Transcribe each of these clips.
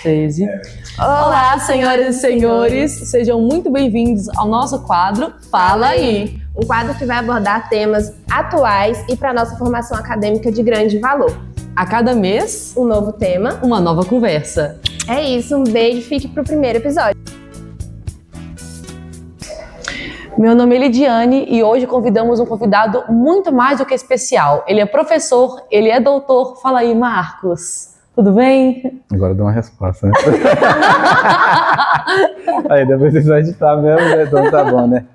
13. Olá, senhoras e senhores, sejam muito bem-vindos ao nosso quadro Fala Aí. Um quadro que vai abordar temas atuais e para nossa formação acadêmica de grande valor. A cada mês, um novo tema, uma nova conversa. É isso, um beijo, fique pro primeiro episódio. Meu nome é Lidiane e hoje convidamos um convidado muito mais do que especial. Ele é professor, ele é doutor. Fala aí, Marcos. Tudo bem? Agora deu uma resposta, né? Aí depois vocês vão editar mesmo, né? Então tá bom, né?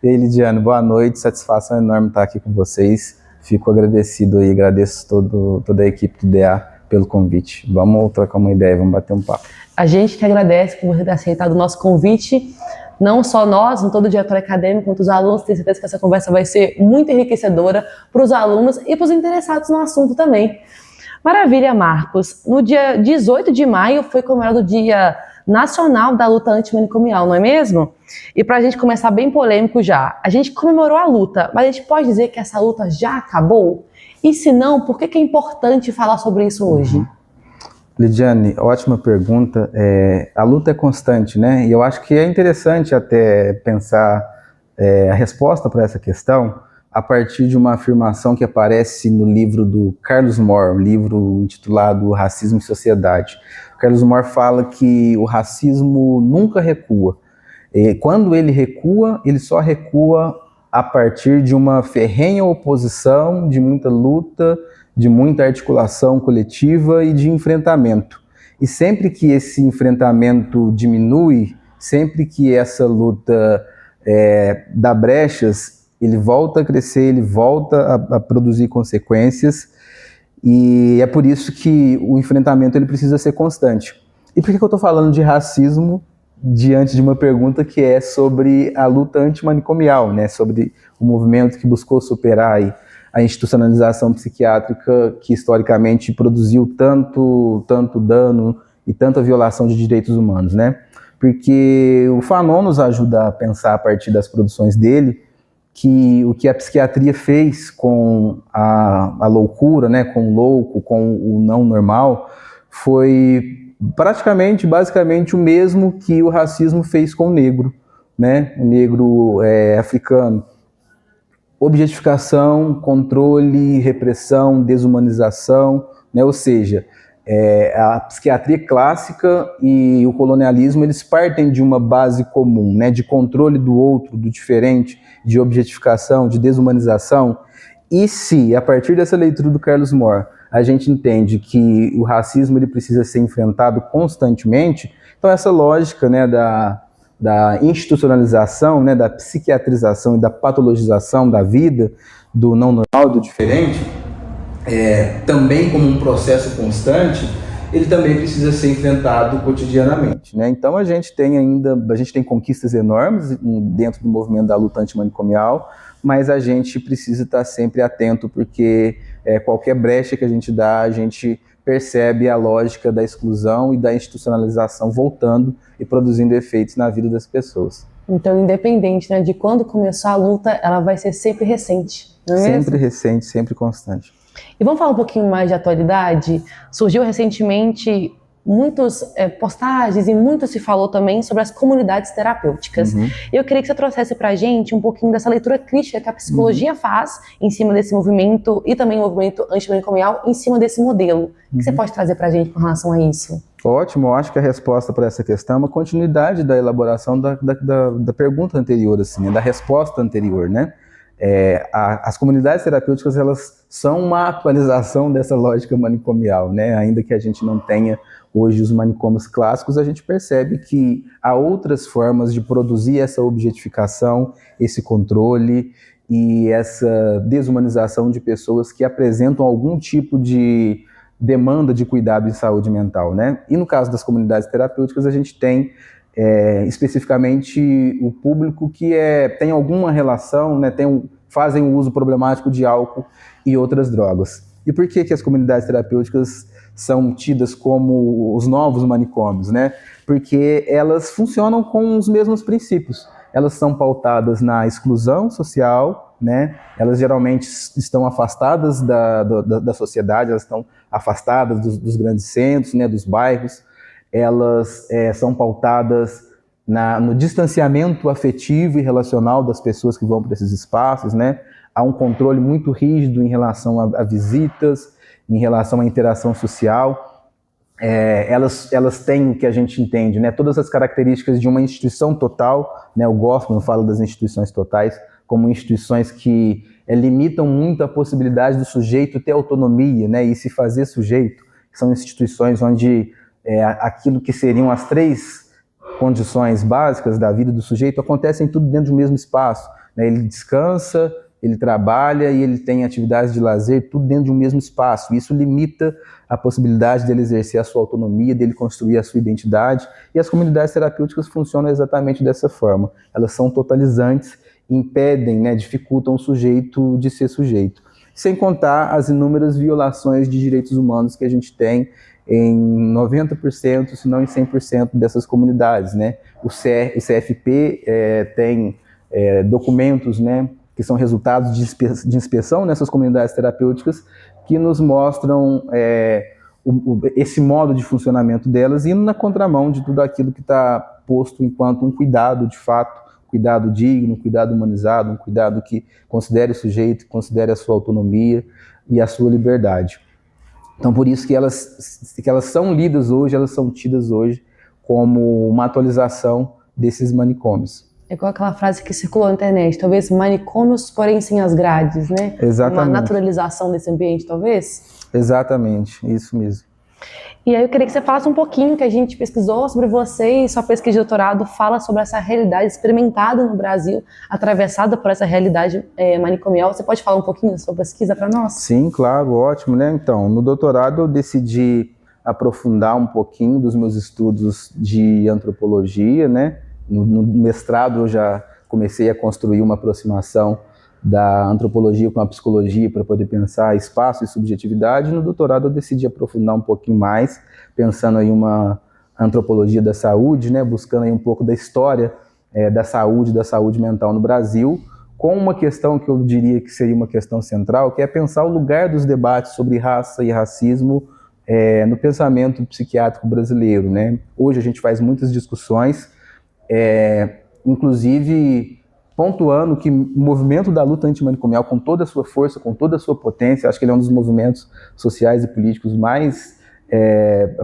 E aí, Lidiane, boa noite, satisfação enorme estar aqui com vocês. Fico agradecido aí, agradeço toda a equipe do DA pelo convite. Vamos trocar uma ideia, vamos bater um papo. A gente que agradece por você ter aceitado o nosso convite. Não só nós, em todo o diretório acadêmico, quanto os alunos, tenho certeza que essa conversa vai ser muito enriquecedora para os alunos e para os interessados no assunto também. Maravilha, Marcos. No dia 18 de maio foi comemorado o Dia Nacional da Luta Antimanicomial, não é mesmo? E para a gente começar bem polêmico já, a gente comemorou a luta, mas a gente pode dizer que essa luta já acabou? E se não, por que é importante falar sobre isso hoje? Lidiane, ótima pergunta. A luta é constante, né? E eu acho que é interessante até pensar a resposta para essa questão a partir de uma afirmação que aparece no livro do Carlos Moore, um livro intitulado Racismo e Sociedade. Carlos Moore fala que o racismo nunca recua. E quando ele recua, ele só recua a partir de uma ferrenha oposição, de muita luta, de muita articulação coletiva e de enfrentamento. E sempre que esse enfrentamento diminui, sempre que essa luta dá brechas, ele volta a crescer, ele volta a produzir consequências, e é por isso que o enfrentamento ele precisa ser constante. E por que eu estou falando de racismo diante de uma pergunta que é sobre a luta antimanicomial, né? Sobre o movimento que buscou superar aí a institucionalização psiquiátrica que historicamente produziu tanto dano e tanta violação de direitos humanos, né? Porque o Fanon nos ajuda a pensar a partir das produções dele que o que a psiquiatria fez com a loucura, né, com o louco, com o não normal, foi basicamente o mesmo que o racismo fez com o negro, né, o negro africano. Objetificação, controle, repressão, desumanização, né, ou seja, a psiquiatria clássica e o colonialismo, eles partem de uma base comum, né, de controle do outro, do diferente, de objetificação, de desumanização. E se, a partir dessa leitura do Carlos Moore, a gente entende que o racismo ele precisa ser enfrentado constantemente, então essa lógica, né, da institucionalização, né, da psiquiatrização e da patologização da vida, do não normal, do diferente, também como um processo constante, ele também precisa ser enfrentado cotidianamente, né? Então a gente tem conquistas enormes dentro do movimento da luta antimanicomial, mas a gente precisa estar sempre atento, porque qualquer brecha que a gente dá, a gente percebe a lógica da exclusão e da institucionalização voltando e produzindo efeitos na vida das pessoas. Então, independente, né, de quando começar a luta, ela vai ser sempre recente, não é mesmo? Sempre recente, sempre constante. E vamos falar um pouquinho mais de atualidade? Surgiu recentemente muitas postagens e muito se falou também sobre as comunidades terapêuticas. E eu queria que você trouxesse pra gente um pouquinho dessa leitura crítica que a psicologia faz em cima desse movimento e também o movimento antimanicomial em cima desse modelo. O que você pode trazer pra gente com relação a isso? Ótimo, eu acho que a resposta para essa questão é uma continuidade da elaboração da pergunta anterior, assim, da resposta anterior, né? As comunidades terapêuticas, elas são uma atualização dessa lógica manicomial, né? Ainda que a gente não tenha hoje os manicômios clássicos, a gente percebe que há outras formas de produzir essa objetificação, esse controle e essa desumanização de pessoas que apresentam algum tipo de demanda de cuidado em saúde mental, né? E no caso das comunidades terapêuticas, a gente tem especificamente o público que tem alguma relação, né, fazem o uso problemático de álcool e outras drogas. E por que as comunidades terapêuticas são tidas como os novos manicômios, né? Porque elas funcionam com os mesmos princípios. Elas são pautadas na exclusão social, né? Elas geralmente estão afastadas da sociedade, elas estão afastadas dos grandes centros, né, dos bairros. elas são pautadas no distanciamento afetivo e relacional das pessoas que vão para esses espaços, né? Há um controle muito rígido em relação a visitas, em relação à interação social. Elas têm o que a gente entende, né? Todas as características de uma instituição total, né? O Goffman fala das instituições totais como instituições que limitam muito a possibilidade do sujeito ter autonomia, né? E se fazer sujeito. São instituições onde aquilo que seriam as 3 condições básicas da vida do sujeito acontecem tudo dentro do mesmo espaço, né? Ele descansa, ele trabalha e ele tem atividades de lazer, tudo dentro de um mesmo espaço. Isso limita a possibilidade dele exercer a sua autonomia, dele construir a sua identidade. E as comunidades terapêuticas funcionam exatamente dessa forma. Elas são totalizantes, impedem, né, dificultam o sujeito de ser sujeito. Sem contar as inúmeras violações de direitos humanos que a gente tem em 90%, se não em 100% dessas comunidades, né? O CFP tem documentos, né, que são resultados de inspeção nessas comunidades terapêuticas que nos mostram esse modo de funcionamento delas, indo na contramão de tudo aquilo que está posto enquanto um cuidado de fato, cuidado digno, cuidado humanizado, um cuidado que considere o sujeito, que considere a sua autonomia e a sua liberdade. Então, por isso que elas são lidas hoje, elas são tidas hoje como uma atualização desses manicômios. É igual aquela frase que circulou na internet, talvez manicômios, porém sem as grades, né? Exatamente. Uma naturalização desse ambiente, talvez? Exatamente, isso mesmo. E aí eu queria que você falasse um pouquinho, que a gente pesquisou sobre você e sua pesquisa de doutorado fala sobre essa realidade experimentada no Brasil, atravessada por essa realidade manicomial. Você pode falar um pouquinho da sua pesquisa para nós? Sim, claro, ótimo, né? Então, no doutorado eu decidi aprofundar um pouquinho dos meus estudos de antropologia, né? No mestrado eu já comecei a construir uma aproximação da antropologia com a psicologia para poder pensar espaço e subjetividade. No doutorado eu decidi aprofundar um pouquinho mais, pensando em uma antropologia da saúde, né, buscando aí um pouco da história da saúde mental no Brasil, com uma questão que eu diria que seria uma questão central, que é pensar o lugar dos debates sobre raça e racismo no pensamento psiquiátrico brasileiro, né? Hoje a gente faz muitas discussões, inclusive pontuando que o movimento da luta antimanicomial, com toda a sua força, com toda a sua potência, acho que ele é um dos movimentos sociais e políticos mais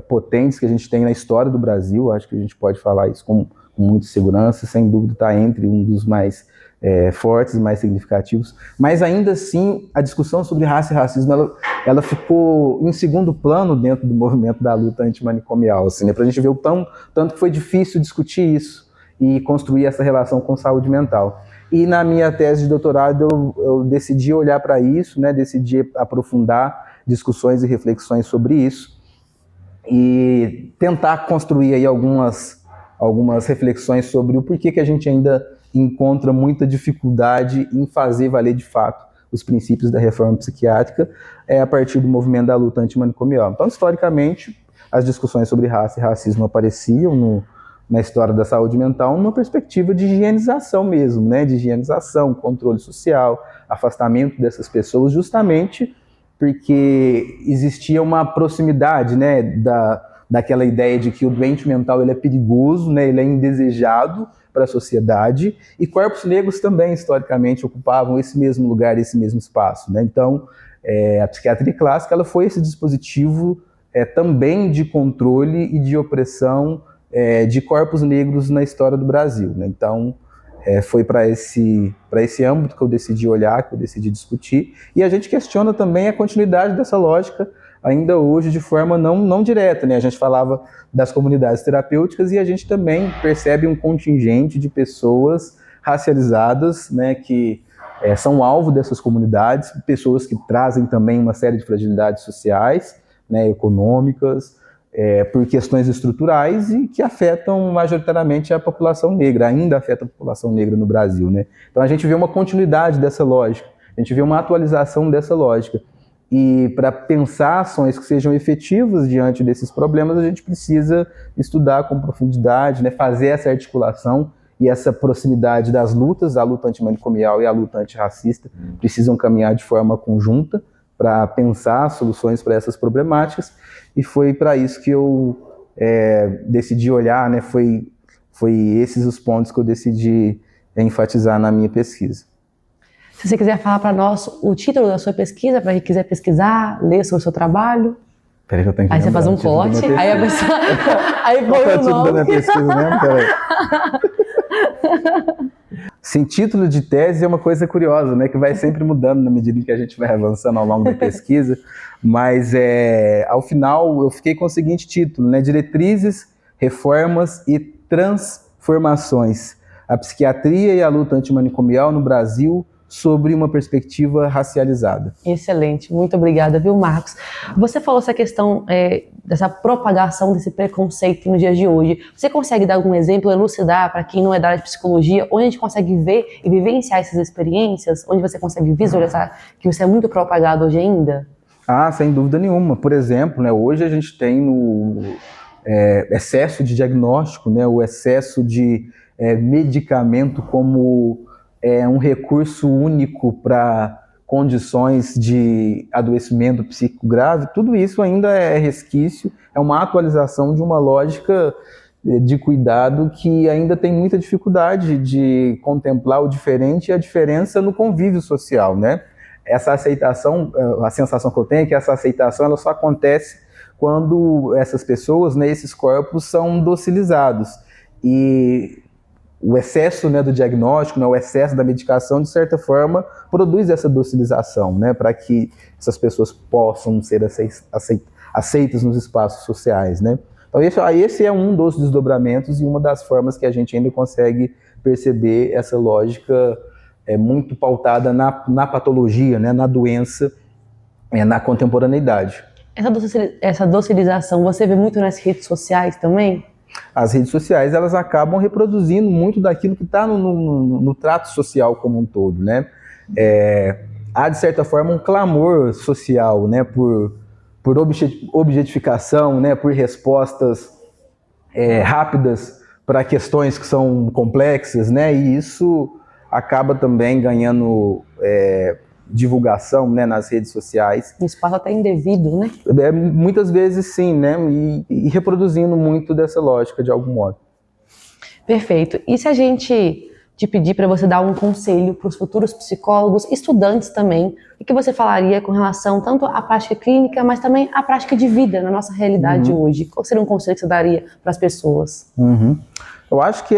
potentes que a gente tem na história do Brasil. Acho que a gente pode falar isso com muita segurança, sem dúvida está entre um dos mais fortes, mais significativos, mas ainda assim a discussão sobre raça e racismo ela ficou em segundo plano dentro do movimento da luta antimanicomial, assim, né, para a gente ver o tanto que foi difícil discutir isso e construir essa relação com saúde mental. E na minha tese de doutorado eu decidi olhar para isso, né, decidi aprofundar discussões e reflexões sobre isso e tentar construir aí algumas reflexões sobre o porquê que a gente ainda encontra muita dificuldade em fazer valer de fato os princípios da reforma psiquiátrica a partir do movimento da luta antimanicomial. Então, historicamente, as discussões sobre raça e racismo apareciam na história da saúde mental numa perspectiva de higienização mesmo, né? De higienização, controle social, afastamento dessas pessoas, justamente porque existia uma proximidade, né, daquela ideia de que o doente mental ele é perigoso, né, ele é indesejado para a sociedade, e corpos negros também, historicamente, ocupavam esse mesmo lugar, esse mesmo espaço, né? Então, a psiquiatria clássica ela foi esse dispositivo também de controle e de opressão de corpos negros na história do Brasil, né? Então, foi para esse âmbito que eu decidi olhar, que eu decidi discutir, e a gente questiona também a continuidade dessa lógica ainda hoje de forma não direta, né? A gente falava das comunidades terapêuticas e a gente também percebe um contingente de pessoas racializadas, né, que são alvo dessas comunidades, pessoas que trazem também uma série de fragilidades sociais, né, econômicas, por questões estruturais e que afetam majoritariamente a população negra, ainda afeta a população negra no Brasil, né? Então a gente vê uma continuidade dessa lógica, a gente vê uma atualização dessa lógica. E para pensar ações que sejam efetivas diante desses problemas, a gente precisa estudar com profundidade, né, fazer essa articulação e essa proximidade das lutas, a luta antimanicomial e a luta antirracista, precisam caminhar de forma conjunta para pensar soluções para essas problemáticas, e foi para isso que eu decidi olhar, né, foi esses os pontos que eu decidi enfatizar na minha pesquisa. Se você quiser falar para nós o título da sua pesquisa, para quem quiser pesquisar, ler sobre o seu trabalho. Peraí que eu tenho que Aí você faz um corte, aí a pessoa... aí põe o título da minha nome. pesquisa mesmo? Peraí. Sim, título de tese é uma coisa curiosa, né, que vai sempre mudando na medida em que a gente vai avançando ao longo da pesquisa, mas ao final eu fiquei com o seguinte título, né, Diretrizes, Reformas e Transformações, a psiquiatria e a luta antimanicomial no Brasil sobre uma perspectiva racializada. Excelente, muito obrigada, viu, Marcos? Você falou essa questão dessa propagação desse preconceito nos dias de hoje. Você consegue dar algum exemplo, elucidar para quem não é da área de psicologia, onde a gente consegue ver e vivenciar essas experiências, onde você consegue visualizar que isso é muito propagado hoje ainda? Ah, sem dúvida nenhuma. Por exemplo, né, hoje a gente tem o excesso de diagnóstico, né, o excesso de medicamento como um recurso único para condições de adoecimento psíquico grave. Tudo isso ainda é resquício, é uma atualização de uma lógica de cuidado que ainda tem muita dificuldade de contemplar o diferente e a diferença no convívio social, né? Essa aceitação, a sensação que eu tenho é que essa aceitação ela só acontece quando essas pessoas, né, esses corpos são docilizados. E o excesso, né, do diagnóstico, né, o excesso da medicação, de certa forma, produz essa docilização, né, para que essas pessoas possam ser aceitas nos espaços sociais, né. Então esse é um dos desdobramentos e uma das formas que a gente ainda consegue perceber essa lógica muito pautada na patologia, né, na doença, na contemporaneidade. Essa docilização você vê muito nas redes sociais também? As redes sociais elas acabam reproduzindo muito daquilo que está no trato social como um todo, né? Há, de certa forma, um clamor social, né, por objetificação, né, por respostas rápidas para questões que são complexas, né? E isso acaba também ganhando divulgação, né, nas redes sociais. Um espaço até indevido, né? Muitas vezes sim, né? E reproduzindo muito dessa lógica de algum modo. Perfeito. E se a gente te pedir para você dar um conselho para os futuros psicólogos, estudantes também, o que você falaria com relação tanto à prática clínica, mas também à prática de vida na nossa realidade hoje? Qual seria um conselho que você daria para as pessoas? Eu acho que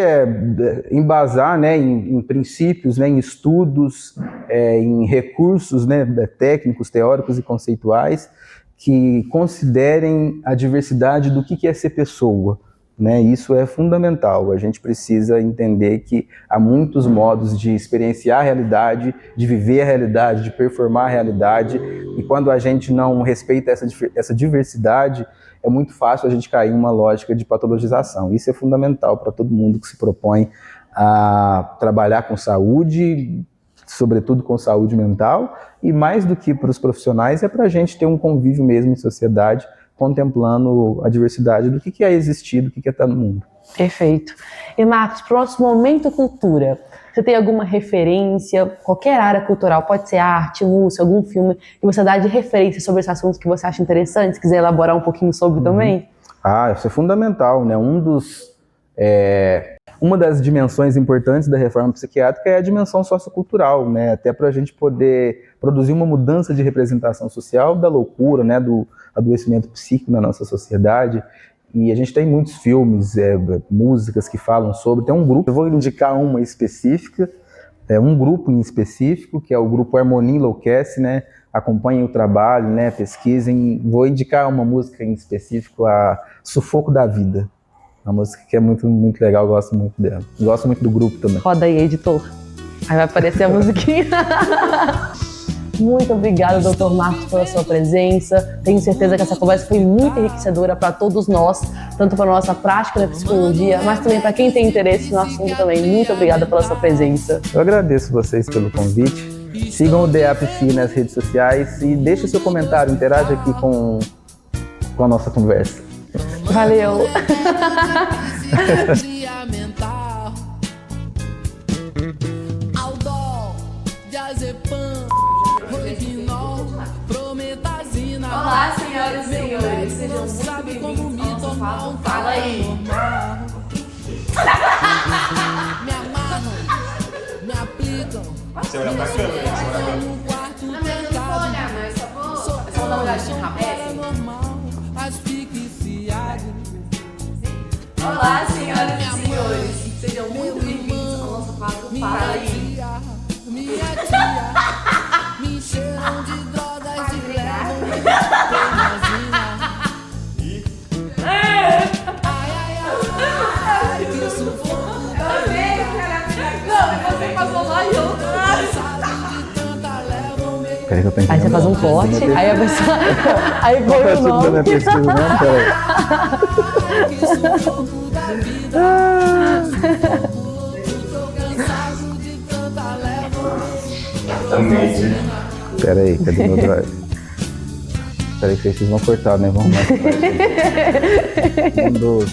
embasar, né, em princípios, né, em estudos, em recursos, né, técnicos, teóricos e conceituais que considerem a diversidade do que é ser pessoa, né? Isso é fundamental. A gente precisa entender que há muitos modos de experienciar a realidade, de viver a realidade, de performar a realidade, e quando a gente não respeita essa diversidade, é muito fácil a gente cair em uma lógica de patologização. Isso é fundamental para todo mundo que se propõe a trabalhar com saúde, sobretudo com saúde mental, e mais do que para os profissionais, é para a gente ter um convívio mesmo em sociedade, contemplando a diversidade do que é existir, do que é estar no mundo. Perfeito. E Marcos, para o nosso Momento Cultura, você tem alguma referência, qualquer área cultural, pode ser arte, música, algum filme, que você dá de referência sobre esse assunto que você acha interessante, se quiser elaborar um pouquinho sobre também? Isso é fundamental, né? Uma das dimensões importantes da reforma psiquiátrica é a dimensão sociocultural, né? Até para a gente poder produzir uma mudança de representação social da loucura, né? Do adoecimento psíquico na nossa sociedade. E a gente tem muitos filmes, músicas que falam sobre. Tem um grupo, eu vou indicar uma específica, um grupo em específico, que é o grupo Harmonia Enlouquece, né? Acompanhem o trabalho, né? Pesquisem. Vou indicar uma música em específico, a Sufoco da Vida. Uma música que é muito, muito legal, eu gosto muito dela. Gosto muito do grupo também. Roda aí, editor. Aí vai aparecer a musiquinha. Muito obrigada, Dr. Marcos, pela sua presença. Tenho certeza que essa conversa foi muito enriquecedora para todos nós, tanto para a nossa prática da psicologia, mas também para quem tem interesse no assunto também. Muito obrigada pela sua presença. Eu agradeço vocês pelo convite. Sigam o DAPSI nas redes sociais e deixe seu comentário, interage aqui com a nossa conversa. Valeu! Olá, senhoras e senhores, sejam muito bem-vindos ao nosso Fala Você olha pra câmera, você olha pra câmera. Não, mas eu não vou olhar, não. Eu só vou dar uma olhadinha rápida. Olá, senhoras e senhores. Sejam muito bem-vindos ao nosso quadro Fala aí. Minha tia, me encheram de drogas e levam me ai, que sufoco. Não, você passou lá e eu. Peraí que eu tô Aí você entendendo. faz um corte, aí a pessoa. Aí Não põe tá o estudando a nome. pesquisa, não? Peraí. Que sufoco da vida. Tô cansado de tanta leva. Peraí, cadê meu drive? Peraí que vocês vão cortar, né? Vamos lá. Um, dois.